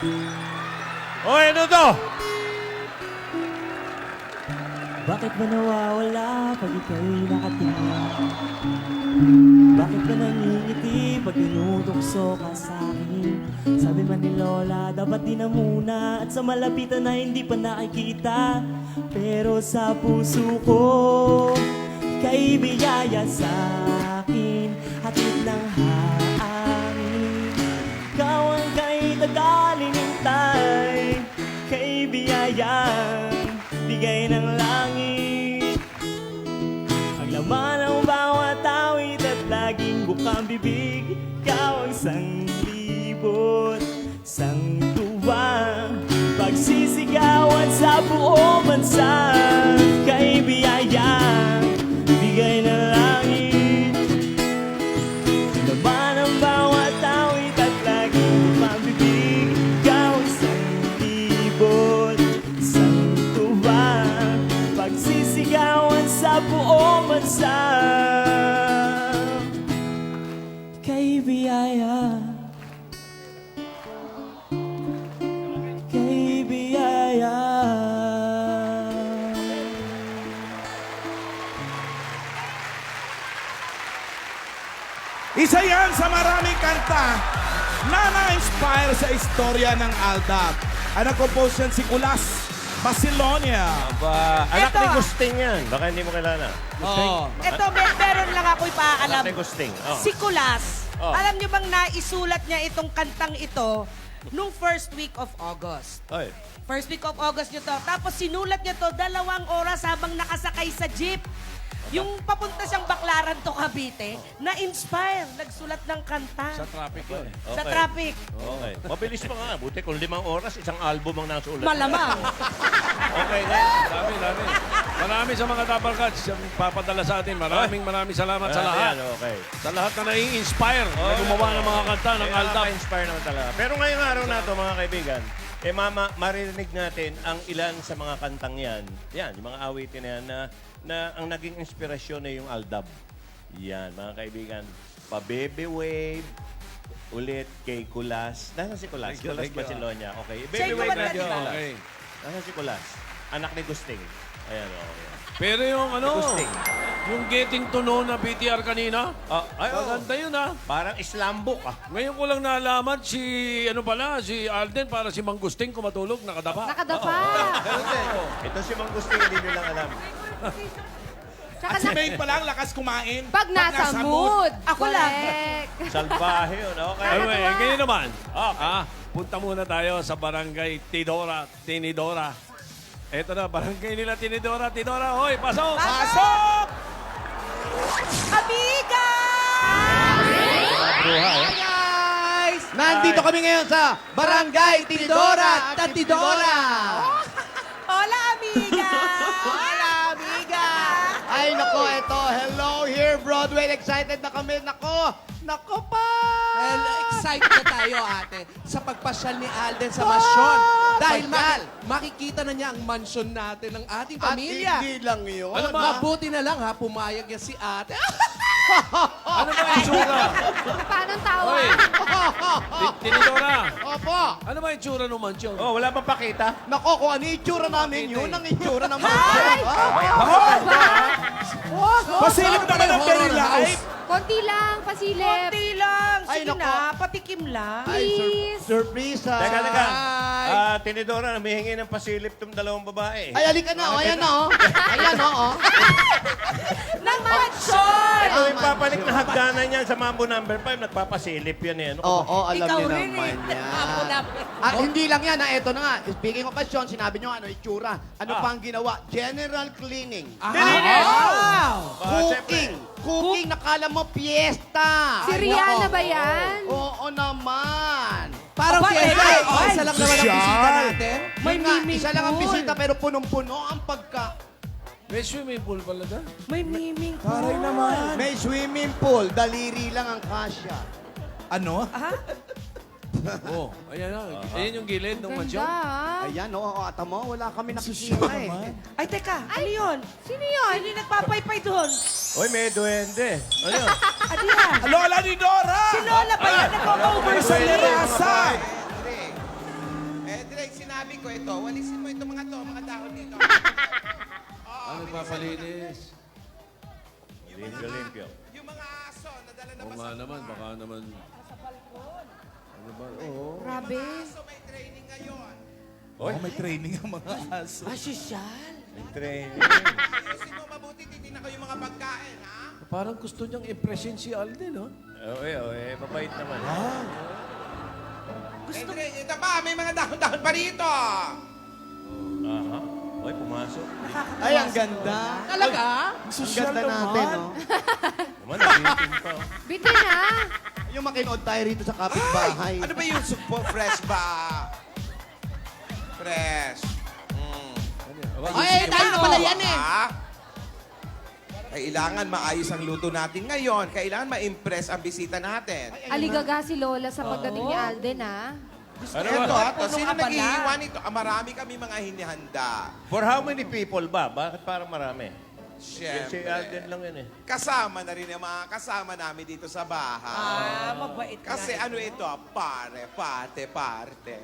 O, ano to? Bakit ba nawawala pag ika'y nakatingin? Bakit ba nangingiti pag tinutokso ka sa'kin? Sabi man ni Lola, dapat di na muna at sa malapitan na hindi pa nakikita. Pero sa puso ko, ika'y biyaya sa'kin, hatid ng hangin. Ikaw ang kay tagalingintay, kay biyayang bigay ng langit. Ang laman ng bawat awit at laging bukang bibig, ikaw ang sanglibot, sangtuwa, pagsisigawan sa buong bansa. Kay biyayang bigay ng langit. Ang laman ng bawat awit at laging bukang bibig, ikaw ang sanglibot, sangtuwa, pagsisigawan sa buong bansa. Kay biyaya, kay biyaya. Isa yan sa maraming kanta na na-inspire sa istorya ng Aldab. Ang nag-compose yan si Kulas Basilonia. Aba, anak Eto. ni Gusting yan. Baka hindi mo kilala. Oo. Ito, meron lang ako'y paakalam. Anak ni Gusting. Oh. Si Kulas, Oh. alam niyo bang naisulat niya itong kantang ito nung first week of August? Oy. First week of August niyo to. Tapos sinulat niya to 2 oras habang nakasakay sa jeep. Yung papunta siyang Baclaran to Cavite, na-inspire, nagsulat ng kanta. Sa traffic yun. Sa traffic. Okay. Mabilis pa nga. Buti kung 5 oras, isang album ang nasulat. Malamang. Okay, then. Dami. Marami sa mga Dabarkats yung papadala sa atin. Maraming salamat sa lahat. Ayan, okay. Sa lahat na nai-inspire na gumawa ng mga kanta ng Kaya Aldab. inspire naman talaga. Pero ngayong araw na ito, mga kaibigan, marinig natin ang ilan sa mga kantang yan. Yan, yung mga awitin na yan na ang naging inspirasyon na yung Aldab. Yan, mga kaibigan. Pa-Baby Wave, ulit kay Kulas. Nasaan si Kulas? Thank you, Kulas thank you. Basilonia. Okay. Siya Baby yung Wave kumanta, na di ba? Okay. Nasaan si Kulas? Anak ni Gusting. Ayan, okay. Pero yung Gusting. yung Getting to Know na BTR kanina, Ay, oh. maganda yun ah. Parang Islambook ah. Ngayon ko lang naalaman si Alden para si Mang Gusting kumatulog, nakadapa. Nakadapa. Ito si Mang Gusting, hindi nyo lang alam. Tsaka At si Maid pa lang, lakas kumain. pag nasa mood. Ako lang. Correct. Salbahe yun. Okay. Anyway, ngayon naman, Okay. punta muna tayo sa barangay Tinidora. Eto na, barangay nila Tinidora. Hoy, pasok! Pasok! Amiga! Guys! Nandito kami ngayon sa Barangay Tinidora, Tatidora! Hola, amiga! Hola, amiga! Ay, nako, eto. Hello here, Broadway. Excited na kami. Nako pa! Excited na tayo, ate, sa pagpasyal ni Alden sa mansyon. Dahil makikita na niya ang mansyon natin ng ating At pamilya. hindi lang yun. Ano ba? Mabuti na lang ha, pumayag niya si ate. Ano ba yung itsura? Paano tawa? Hoy, Tinidora, Opo. ano ba yung itsura ng mansyon? Oh, wala bang pakita? Nako, kung ano yung itsura namin, yun ang itsura ng mga. Pasilip naman ng very life. Konti lang, pasilip. Konti lang. Ay, Sige nako. na, patikim lang. Please. Surprise, ha? Teka. Ay. Tinidora, humihingi ng pasilip tong dalawang babae. Ay, alika na. O, ayan na, o. Ayan, o. Ng mansyon! Ito yung papanik na hagdanan niya sa Mambo number 5. Nagpapasilip yan eh. Ano ka ba? Oo, alam Ikaw niyo rin naman eh. yan. Ako namin. At hindi lang yan, ha? Ito na nga. Speaking of passion, sinabi nyo ano, itsura. Ano pa ang ginawa? General cleaning. Wow! Cooking. Cooking, nakala mo, piyesta. Si Rihanna ba yan? Oo naman. Parang Aba, fiesta. ay, Oh, ay. isa lang naman ang bisita natin. May Yun nga, miming isa lang ang pool. bisita pero punong-puno ang pagka. May swimming pool pala doon. May miming ko. Taray naman. May swimming pool, daliri lang ang kasya. Ano? Oh, ayan na. Ayan yung gilid ng Ganda, mansyon. ha? Ayan, oo, ata mo, wala kami nakikita eh. Ay, teka. Ano yun? Sino yun? Sino yung nagpapaypay doon? Uy, may duwende. Ano yun? Ano yan? Lola ni Dora! Si Lola ba yan? Sa Nag-oversleep? Lerasa! sabi ko ito, walisin mo ito mga dahon dito. Ano papalinis? Limpyo-limpyo. Yung mga aso, nadala na Oo ba nga sa naman, baka naman. Ano ba? Oo. Grabe. aso? May training ngayon. Oy, Oh, may training ang mga aso. Asosyal. may training. Ayusin mo mabuti, titignan ko yung mga pagkain, ha? Parang gusto niyang impression si Alden, no? Mabait naman. Gusto ito pa, may mga dahon-dahon pa rito. Aha. Oy, pumasok. Ay, ang ganda. Talaga? Ang ganda natin, no? Naman, nabitin pa. oh. Bitin na. Yung makinood tayo rito sa kapitbahay. Ano ba yung sugpo? Fresh ba? Fresh. Ay, tayo na pala yan eh. Kailangan maayos ang luto natin ngayon. Kailangan ma-impress ang bisita natin. Aligaga si Lola sa pagdating ni Alden, ha? Ano Ito, ba? sino Punong abala. naghihiwa nito? Marami kami mga hinihanda. For how many people ba? Bakit parang marami? Si Siyempre. Alden lang yun eh. Kasama na rin ang mga kasama namin dito sa bahay. Mabait na. Kasi ano ito? Parte. Paarte.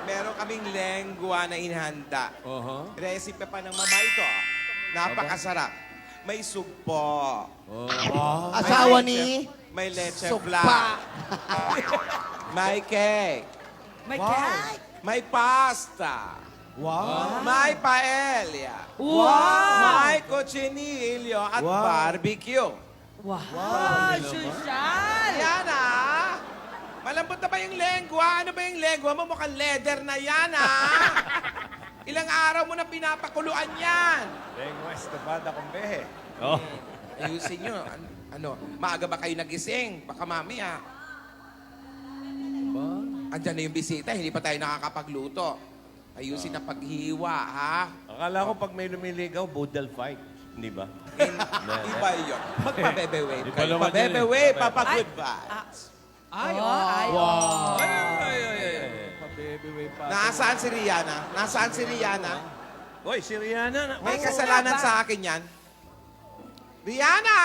Meron kaming lengua na inihanda. Oho. Recipe pa ng mama ito. Napakasarap. May sugpo. Asawa ni... May leche Sugpa. flan. May cake. May cake. May pasta. Wow. May paella. May cochinillo at barbecue. Wow, asosyal. Yan ah. Malambot na ba yung lengua? Ano ba yung lengua mo? Mukhang leather na yan ah. Ilang araw mo na pinapakuluan yan. Lengua estofada con beje. Ayusin nyo. Ano, maaga ba kayo nagising? Baka mamaya. Andyan na yung bisita, hindi pa tayo nakakapagluto. Ayusin na paghiwa, ha? Akala ko pag may lumiligaw, budal fight. Hindi ba? Iba yun. Magpabebe-wave Iba kayo. naman yun eh. Pabebe-wave, papagood vibes. Ay, Nasaan si Rihanna? Oy, si Rihanna. May kasalanan sa akin yan. Rihanna!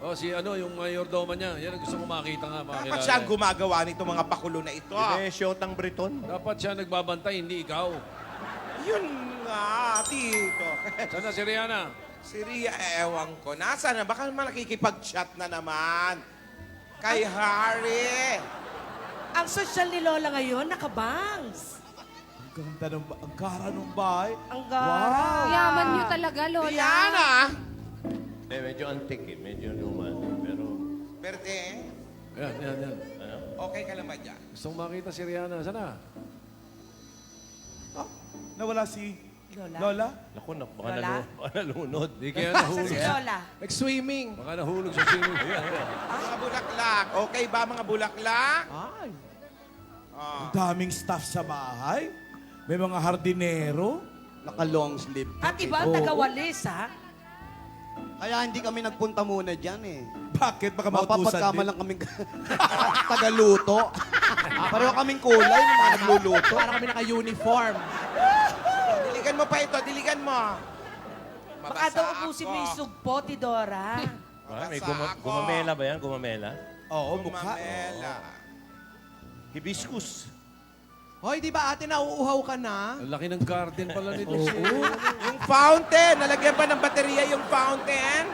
Oh, si ano, yung mayordoma niya. Yan ang gusto ko makita nga, makilala. Dapat siya ang gumagawa nitong mga pakulo na ito. Hindi, shotang Briton. Dapat siya nagbabantay, hindi ikaw. Yun nga, tito. Sana si Rihanna. Si Ria, ewan ko. Nasaan na? Baka naman nakikipag-chat na naman. Kay Harry. Ang sosyal ni Lola ngayon, nakabangs. Ang ganda ng ang gara ng bahay. Ang gara. Yaman niyo talaga, Lola. Rihanna! Medyo antique eh. Medyo luma. Pero, Berde, Yan. okay ka lang ba dyan? Gusto ko makita si Rihanna. Sana? Nawala si Lola? Lola? naku, baka Lola? baka nalunod. Di kaya Sa nahulog. si Lola. Nag-swimming. Baka nahulog sa swimming. Mga bulaklak. Okay ba mga bulaklak? Ay. Ang daming staff sa bahay. May mga hardinero. Naka-long sleeve. At iba, Oo. taga-walis, ha? Kaya hindi kami nagpunta muna dyan eh. Bakit? Baka mautusan Mapapagkama din. lang kaming tagaluto. Pareho kaming kulay ng mga nagluluto. Para kami naka-uniform. Diligan mo pa ito, diligan mo. Baka daw ubusin mo yung sugpo, Tidora. May Mabasa ako. gumamela ba yan? Gumamela? Oo, mukha. Mamela. Hibiscus. Hoy, di ba ate, nauuhaw ka na? Ang laki ng garden pala nito. Yung fountain, nalagyan ba ng baterya yung fountain?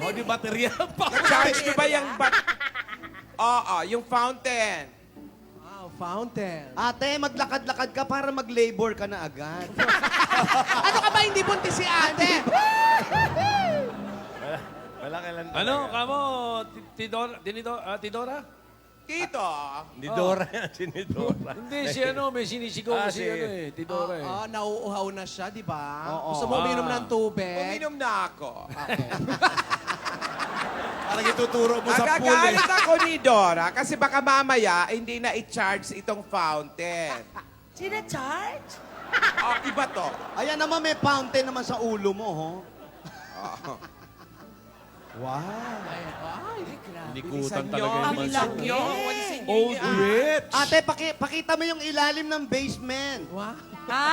Oh, di baterya pa. Na-charge nyo ba yung Oo, yung fountain. Wow, fountain. Ate, maglakad-lakad ka para mag-labor ka na agad. Ano ka ba hindi buntis si ate? Wala kailan. Ano, kamo? Tidora? Tito. Ni Dora yan, si ni Dora. Hindi, si ano, may sinisigaw kasi si- ano eh, Tidora eh. Oo, nauuhaw na siya, di ba? Oo. Gusto mo uminom ng tubig? Uminom na ako. Parang ituturo mo sa pool eh. Nagagalit ako ni Dora kasi baka mamaya hindi na i-charge itong fountain. Sina-charge? Oh, iba to. Ayan naman, may fountain naman sa ulo mo, ho. Wow. Likutan Bilisan talaga nyo, yung bilisan mansion. nyo. Walisin nyo Old yan. rich. Ate, pakita mo yung ilalim ng basement. Wow. Ha?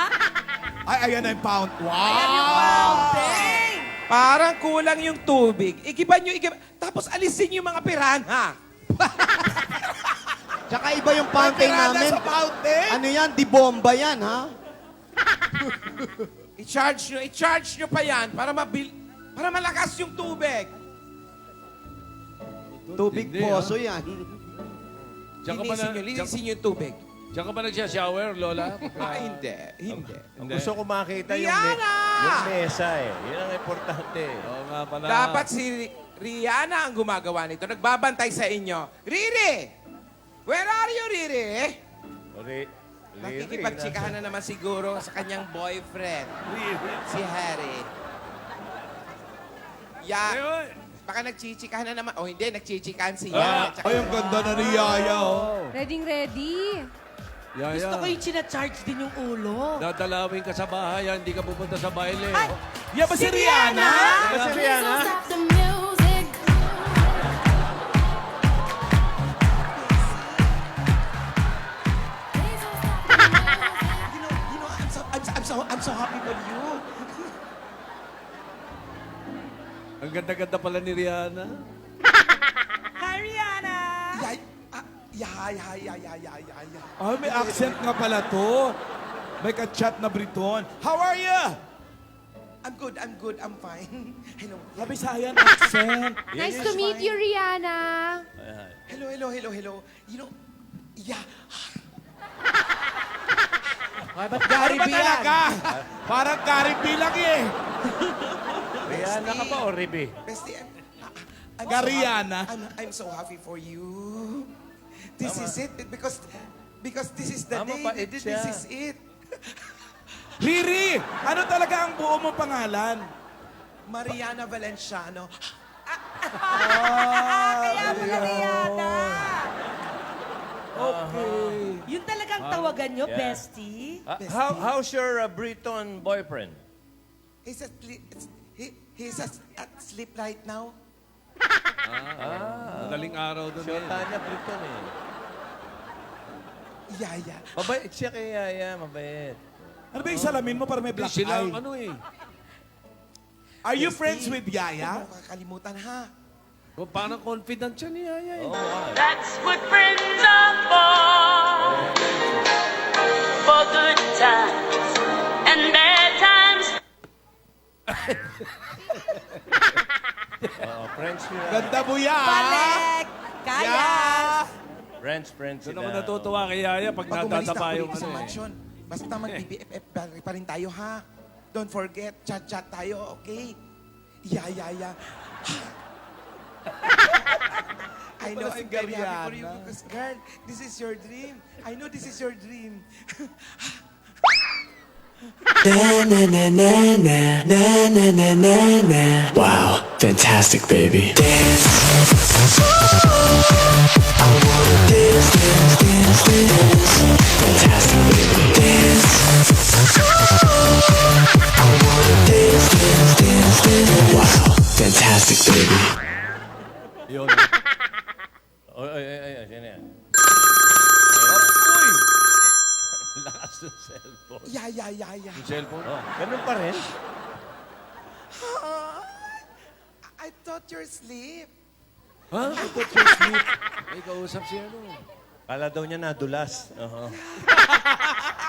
Ay, ayan na yung pound. Wow. Ayan yung fountain. Parang kulang yung tubig. Igiban nyo, igiban. Tapos alisin yung mga piranha. Tsaka iba yung fountain Pirada namin. sa fountain? Ano yan? Di bomba yan, ha? I-charge nyo pa yan para malakas yung tubig. Tubig Hindi, poso yan. Linisin nyo yung tubig. Diyan ka ba nagsha-shower, Lola? Hindi. Ang gusto ko makita yung, Rihanna! yung mesa eh. Yun ang importante. Oo nga pala. Dapat si Rihanna ang gumagawa nito. Nagbabantay sa inyo. Riri! Where are you, Riri? Nakikipagtsikahan na naman siguro sa kanyang boyfriend, si Harry. Baka nagchichikahan na naman. O hindi, nagchichikahan si Yana. Ay, ang ganda na ni Yaya, oh. Ready. Gusto ko yung charge din yung ulo. Dadalawin ka sa bahay, hindi ka pupunta sa baile. Ay! Yan ba si Rihanna? Kasi Rihanna, I'm so happy for you. Ang ganda-ganda pala ni Rihanna. Hi, Rihanna! Ay, may accent nga pala to. May ka-chat na Briton. How are you? I'm good, I'm fine. Hello. Kabisayan accent. Nice to meet you, Rihanna. Hello. You know, yeah. Ay, ba't Ano Gary ba B yan? talaga? Parang Gary B lang eh. Rihanna ka ba o Ribe? Bestie, I'm Gariana. I'm so happy for you. This is it because this is the Tama day. pa, edit This siya. is it. Riri, ano talaga ang buo mong pangalan? Mariana Valenciano. Kaya mo na, Rihanna! Okay. Yun talagang tawagan nyo, Yeah. bestie? How's your Briton boyfriend? He's asleep right now. Madaling araw doon Siyota niya Briton eh. Yaya. Mabait siya kay Yaya, mabait. Ano ba yung salamin mo para may black Silang eye? ano eh. Are you friends with Yaya? Huwag mo kakalimutan, ha? O, parang confident siya ni Yaya eh. Oo nga. That's what friends are for good times and bad times. Oo, friends sila. Ganda mo ya! Balik! Kaya! Friends Doon sila. ako natutuwa kay Yaya pag Pag umalis na nadadapa ako yung dito sa ano eh. mansion, basta mag-BBFF pa rin tayo, ha? Don't forget, chat-chat tayo, okay? Yeah. I know I'm very happy for you because, girl, this is your dream. I know this is your dream. Wow, fantastic, baby. Fantastic, baby. Wow, fantastic, baby. Yun. Ay, yan yan. Uy! Lakas ng cellphone. Yeah. Yung cellphone. Oh, ganun pa rin. I thought you're asleep. Ha? May kausap siya ano. Kala daw niya nadulas. Oo.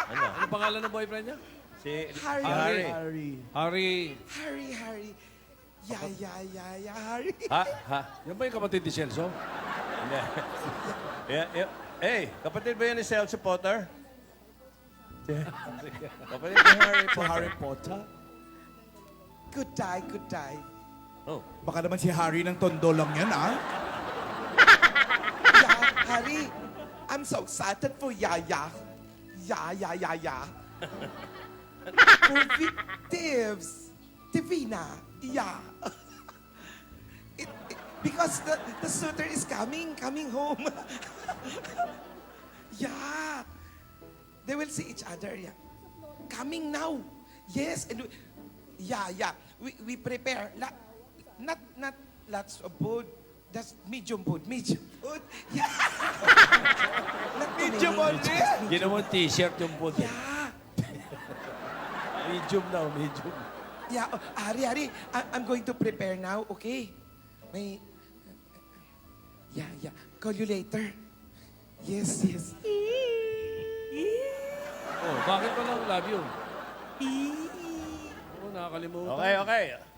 Ano pangalan ng boyfriend niya? Si Harry. Harry. Harry. Yeah, Harry. Ha? Yan ba yung kapatid ni Celso? Hindi. Yeah. Hey, kapatid ba yan ni Celso Potter? Kapatid ni Harry Potter. Good die. Oh. Baka naman si Harry ng tondo lang yan, ah. Yeah, Harry. I'm so excited for Yaya. Yeah. For victims. Divina. Yeah. Because the suitor is coming home. Yeah. They will see each other. Yeah. Coming now. Yes. And yeah. We prepare. Not lots of food. Just medium food. Yeah. Not Medium many, only? just medium. Ginawa t-shirt yung food. Yeah. Medium daw, medium. Yeah, Hari, I'm going to prepare now, okay? May... Yeah. Call you later. Yes, yes. Oh, bakit pa lang love you? Oh, nakakalimutan. Okay.